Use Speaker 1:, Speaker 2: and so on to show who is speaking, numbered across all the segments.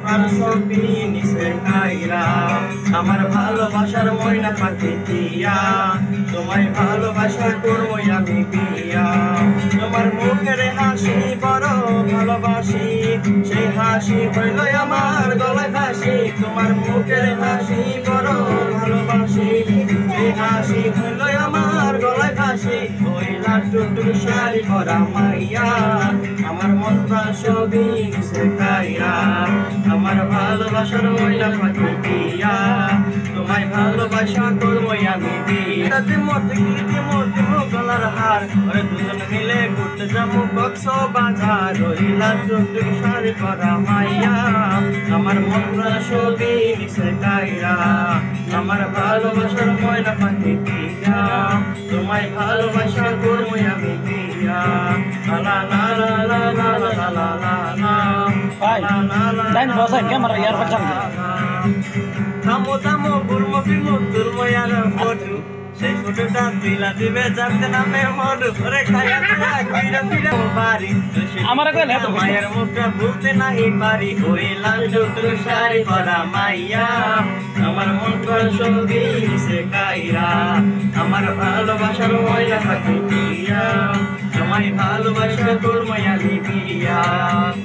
Speaker 1: প্রাণ সবই নিছে কাইরা আমার ভালোবাসার ময়না পাখি টিয়া তোমায় ভালোবাসা করবো আমি বিয়া তোমার মুখের হাসি বড় ভালোবাসি সেই হাসি হইল আমার গলায় ফাঁসি তোমার মুখের হাসি বড় ভালোবাসি সেই হাসি হইল আমার গলায় ফাঁসি ওই লাটুটুর শাড়ি পরা মাইয়া আমার মন প্রাণ সবই নিছে কাইরা আমার ভালোবাসার ময়না পাখি টিয়া তোমায় ভালোবাসা করবো আমি বিয়া মূর্তি গলার হার ওরে দুজন মিলে ঘুরতে যাবো কক্সবাজার ওই লাটুটুর শাড়ি পরা মাইয়া আমার মন প্রাণ সবই নিছে কাইরা আমার ভালোবাসার ময়না পাখি টিয়া তোমায় ভালোবাসা করবো আমি বিয়া লা লা লা লা লা লা লা লা লা
Speaker 2: ভাই লাইন বসাই ক্যামেরা ইয়ার পাচ্ছেন
Speaker 1: থামো থামো গুরমো বিমো তুরমো ইয়ার ফটো সেই ফটোটা দিলা দিবে জানতে নামে মন করে খায়া ফিরা ফিরা বাড়ি
Speaker 2: আমারে কইলে এত
Speaker 1: মায়ের মুখটা ভুলতে নাহি পারি ওই লাল চুল শাড়ি পরা মাইয়া আমার মন প্রাণ সবই নিছে কাইরা আমার ভালোবাসার ময়না পাখি টিয়া তোমায় ভালোবাসা করবো আমি বিয়া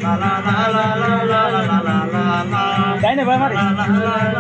Speaker 1: লা লা লা লা লা লা লা লা লা
Speaker 2: তাই না ভাই মারি
Speaker 1: লা লা লা